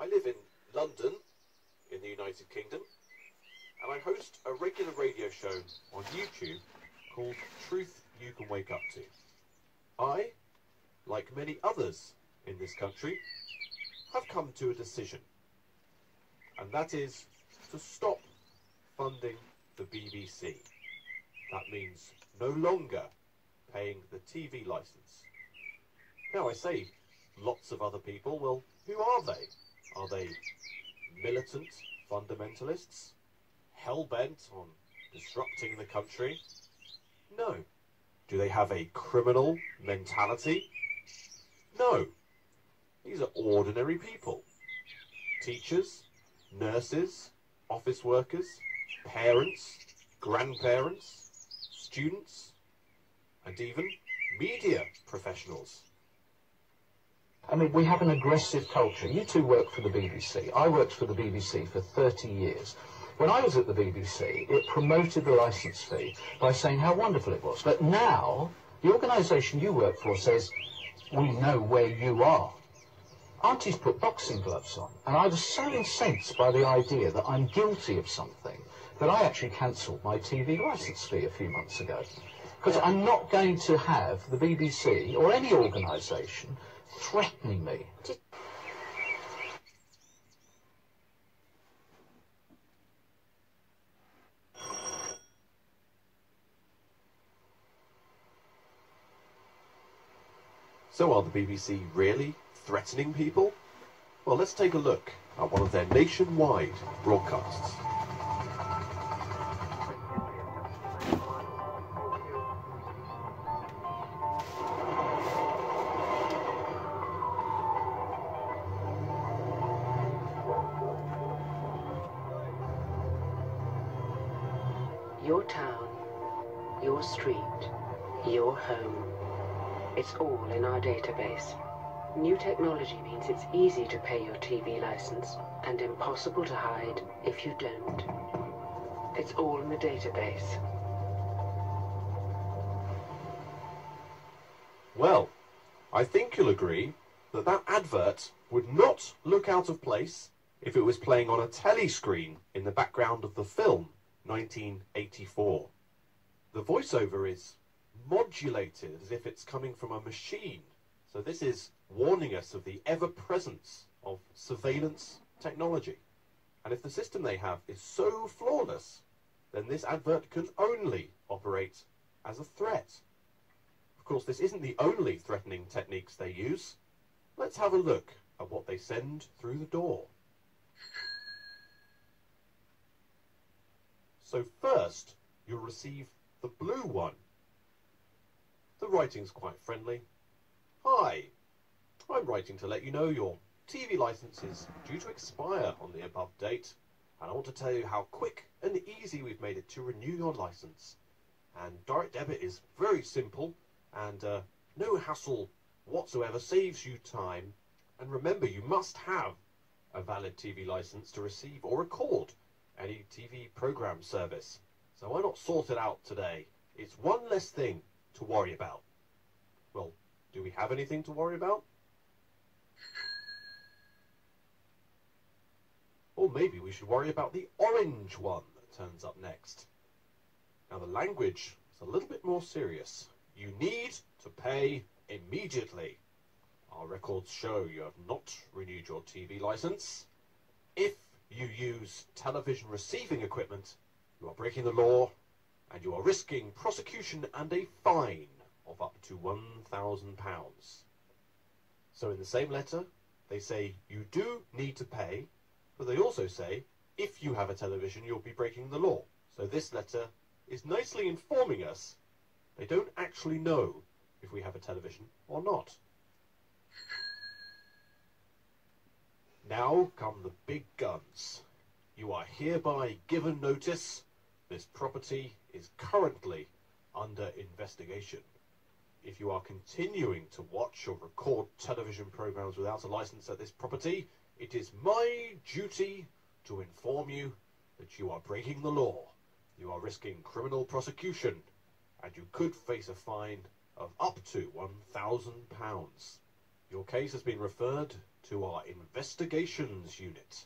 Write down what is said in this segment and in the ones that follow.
I live in London, in the United Kingdom, and I host a regular radio show on YouTube called Truth You Can Wake Up To. I, like many others in this country, have come to a decision, and that is to stop funding the BBC. That means no longer paying the TV licence. Now I say lots of other people, well, who are they? Are they militant fundamentalists, hell-bent on disrupting the country? No. Do they have a criminal mentality? No. These are ordinary people. Teachers, nurses, office workers, parents, grandparents, students, and even media professionals. I mean, we have an aggressive culture. You two work for the BBC. I worked for the BBC for 30 years. When I was at the BBC, it promoted the licence fee by saying how wonderful it was. But now, the organisation you work for says, we know where you are. Auntie's put boxing gloves on, and I was so incensed by the idea that I'm guilty of something that I actually cancelled my TV licence fee a few months ago. Because I'm not going to have the BBC or any organisation threatening me. So are the BBC really threatening people? Well, let's take a look at one of their nationwide broadcasts. Your town, your street, your home. It's all in our database. New technology means it's easy to pay your TV license and impossible to hide if you don't. It's all in the database. Well, I think you'll agree that that advert would not look out of place if it was playing on a telly screen in the background of the film 1984. The voiceover is modulated as if it's coming from a machine. So this is warning us of the ever-presence of surveillance technology. And if the system they have is so flawless, then this advert can only operate as a threat. Of course, this isn't the only threatening techniques they use. Let's have a look at what they send through the door. So first, you'll receive the blue one. The writing's quite friendly. Hi, I'm writing to let you know your TV licence is due to expire on the above date, and I want to tell you how quick and easy we've made it to renew your licence. And direct debit is very simple, and no hassle whatsoever, saves you time. And remember, you must have a valid TV licence to receive or record any TV programme service. So why not sort it out today? It's one less thing to worry about. Well, do we have anything to worry about? Or maybe we should worry about the orange one that turns up next. Now the language is a little bit more serious. You need to pay immediately. Our records show you have not renewed your TV licence. If you use television receiving equipment, you are breaking the law, and you are risking prosecution and a fine of up to £1,000. So in the same letter, they say you do need to pay, but they also say if you have a television, you'll be breaking the law. So this letter is nicely informing us they don't actually know if we have a television or not. Now come the big guns. You are hereby given notice. This property is currently under investigation. If you are continuing to watch or record television programs without a license at this property, it is my duty to inform you that you are breaking the law. You are risking criminal prosecution, and you could face a fine of up to £1,000. Your case has been referred to our investigations unit.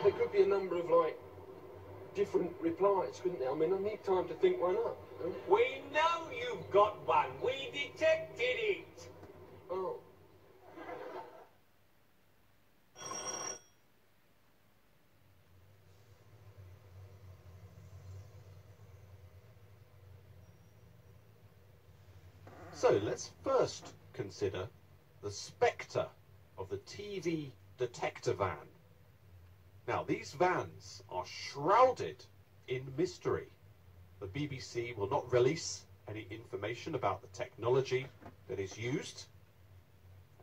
There could be a number of, like, different replies, couldn't there? I mean, I need time to think one up. You know? We know you've got one. We detected it. Oh. So let's first consider the spectre of the TV detector van. Now, these vans are shrouded in mystery. The BBC will not release any information about the technology that is used.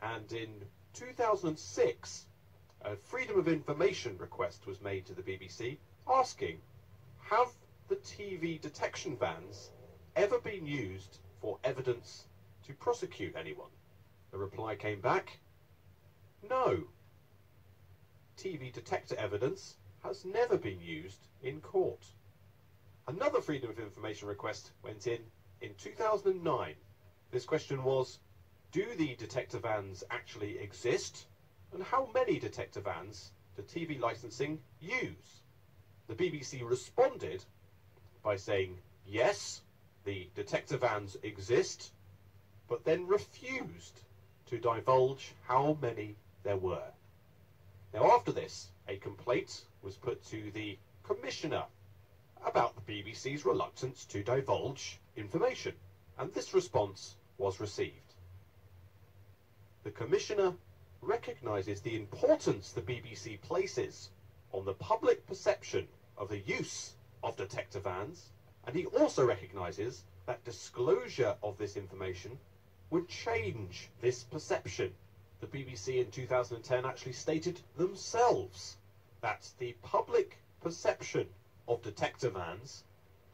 And in 2006, a Freedom of Information request was made to the BBC asking, have the TV detection vans ever been used for evidence to prosecute anyone? The reply came back, no. TV detector evidence has never been used in court. Another Freedom of Information request went in 2009. This question was, do the detector vans actually exist? And how many detector vans do TV licensing use? The BBC responded by saying, yes, the detector vans exist, but then refused to divulge how many there were. Now, after this, a complaint was put to the Commissioner about the BBC's reluctance to divulge information, and this response was received. The Commissioner recognises the importance the BBC places on the public perception of the use of detector vans, and he also recognises that disclosure of this information would change this perception. The BBC in 2010 actually stated themselves that the public perception of detector vans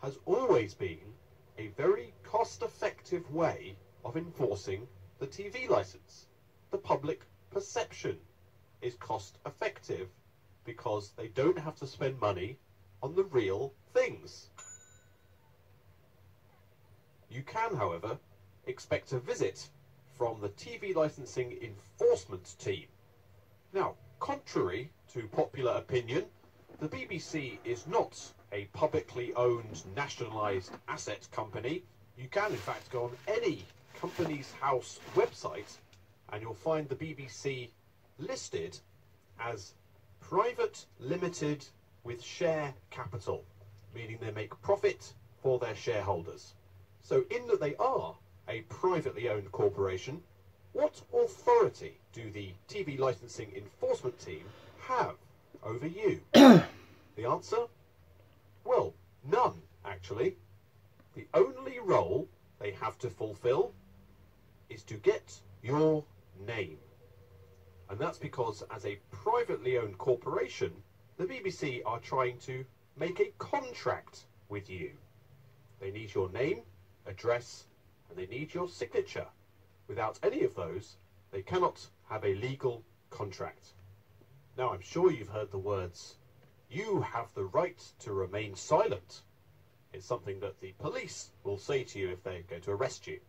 has always been a very cost-effective way of enforcing the TV licence. The public perception is cost-effective because they don't have to spend money on the real things. You can, however, expect a visit from the TV licensing enforcement team. Now, contrary to popular opinion, the BBC is not a publicly owned, nationalised asset company. You can, in fact, go on any Companies House website and you'll find the BBC listed as private limited with share capital, meaning they make profit for their shareholders. So in that they are a privately owned corporation, what authority do the TV licensing enforcement team have over you? The answer? Well, none, actually. The only role they have to fulfill is to get your name. And that's because as a privately owned corporation, the BBC are trying to make a contract with you. They need your name, address, and they need your signature. Without any of those, they cannot have a legal contract. Now, I'm sure you've heard the words, you have the right to remain silent. It's something that the police will say to you if they're going to arrest you.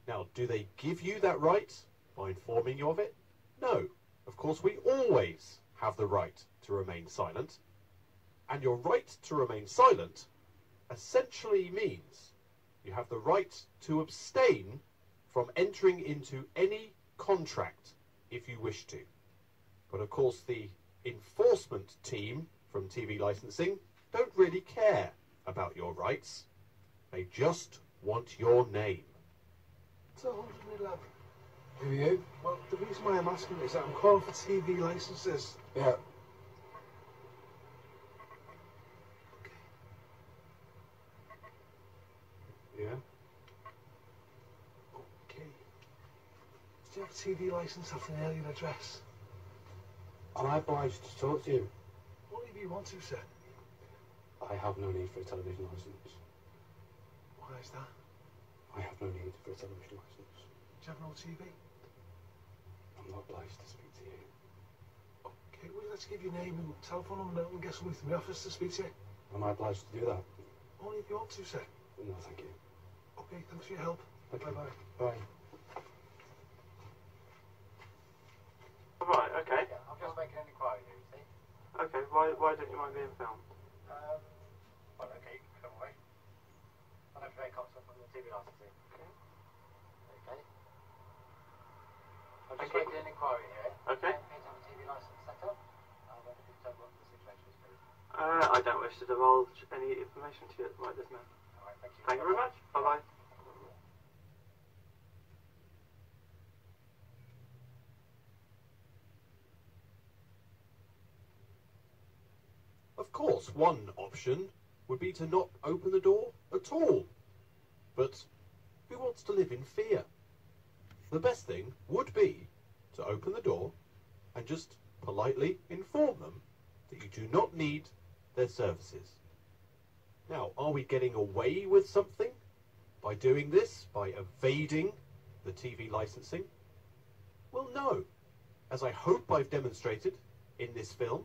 Now, do they give you that right by informing you of it? No. Of course, we always have the right to remain silent. And your right to remain silent essentially means you have the right to abstain from entering into any contract if you wish to. But of course the enforcement team from TV licensing don't really care about your rights. They just want your name. So hold me, love. Who are you? Well, the reason why I'm asking is that I'm calling for TV licenses. Yeah. Yeah? Okay. Do you have a TV license after an alien address? Am I obliged to talk to you? Only if you want to, sir. I have no need for a television license. Why is that? I have no need for a television license. Do you have no TV? I'm not obliged to speak to you. Okay, well, let's give your name and telephone number and get somebody from the office to speak to you. Am I obliged to do that? Only if you want to, sir. No, thank you. Okay, thanks for your help. Thank you. Bye-bye. Bye. Right, okay. Yeah, I'm just making an inquiry here, you see. Okay, why don't you mind being filmed? Well, okay, you can come away. I know very confident from the TV licensing. Okay. Okay. I'm just Okay. making an inquiry here. Okay. Can you have a TV license set up? I wonder if you can tell me what the situation is, please. I don't wish to divulge any information to you right this minute. Alright, thank you. Thank you very much. Bye-bye. Of course, one option would be to not open the door at all. But who wants to live in fear? The best thing would be to open the door and just politely inform them that you do not need their services. Now, are we getting away with something by doing this, by evading the TV licensing? Well, no. As I hope I've demonstrated in this film,